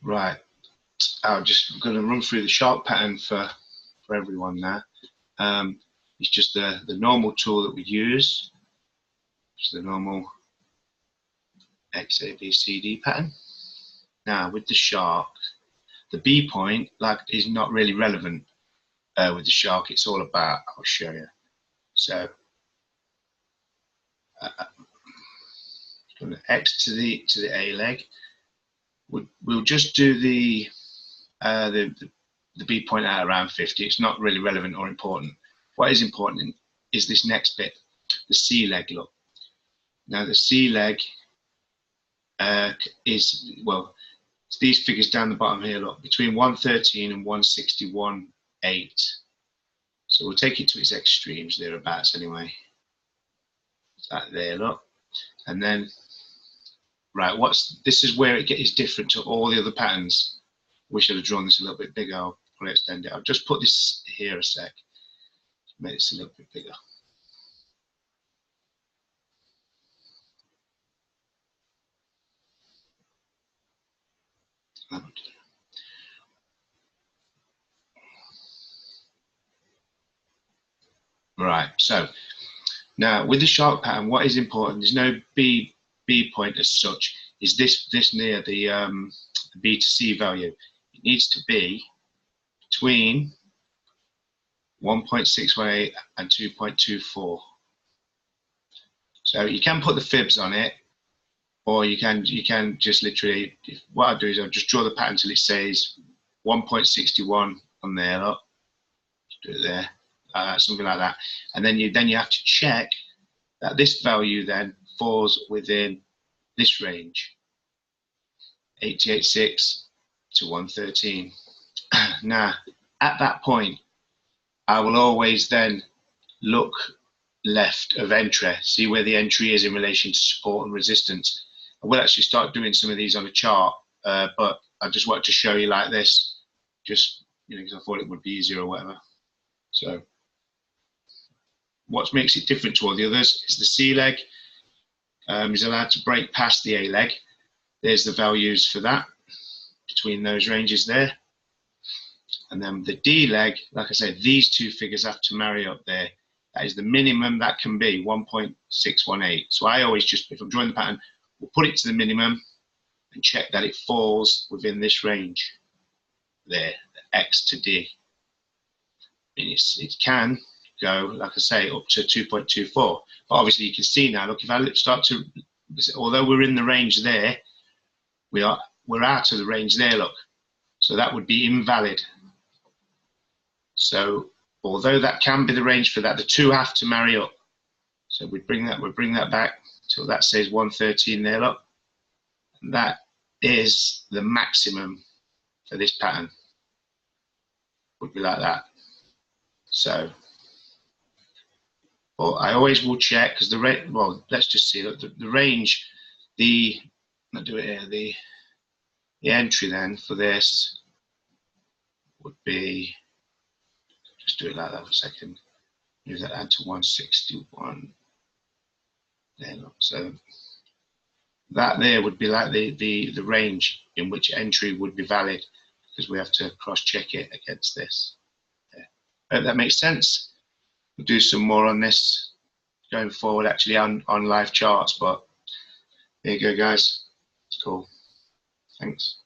Right, I'm just going to run through the shark pattern for everyone now. It's just the normal tool that we use, just the normal XABCD pattern. Now with the shark, the B point is not really relevant with the shark. It's all about, I'll show you. So from the X to the A leg, we'll just do the B point at around 50. It's not really relevant or important. What is important is this next bit, the C leg. Look, now the C leg is, well, it's these figures down the bottom here. Look, between 113 and 161.8. So we'll take it to its extremes, thereabouts anyway. That there, look, and then right, this is where it is different to all the other patterns. Wish I'd have drawn this a little bit bigger. I'll probably extend it. I'll just put this here a sec. Make this a little bit bigger. Right, so now with the shark pattern, what is important, there's no B point as such, is this near the B to C value. It needs to be between 1.618 and 2.24. So you can put the fibs on it, or you can just literally, what I'll do is I'll just draw the pattern till it says 1.61 on there, look, do it there, something like that, and then you have to check that this value then falls within this range, 88.6 to 113. Now, at that point, I will always then look left of entry, see where the entry is in relation to support and resistance. I will actually start doing some of these on a chart, but I just wanted to show you like this, just because I thought it would be easier or whatever. So what makes it different to all the others is the C leg is allowed to break past the A leg. There's the values for that between those ranges there. And then the D leg, like I said, these two figures have to marry up there. That is the minimum that can be, 1.618. So I always just, if I'm drawing the pattern, we'll put it to the minimum and check that it falls within this range there, the X to D. I mean, it can go, like I say, up to 2.24. But obviously you can see now, look, if I start to, although we're in the range there, we're out of the range there, look. So that would be invalid. So although that can be the range for that, the two have to marry up. So we'll bring that back till that says 113 there, look. And that is the maximum for this pattern. Would be like that. So, but I always will check, because well, let's just see, look, the range, I'll do it here, the entry then for this would be, just do it like that for a second, move that down to 161 there, look. So that there would be like the range in which entry would be valid, because we have to cross check it against this. Yeah. I hope that makes sense. We'll do some more on this going forward, actually on live charts, but there you go, guys. It's cool. Thanks.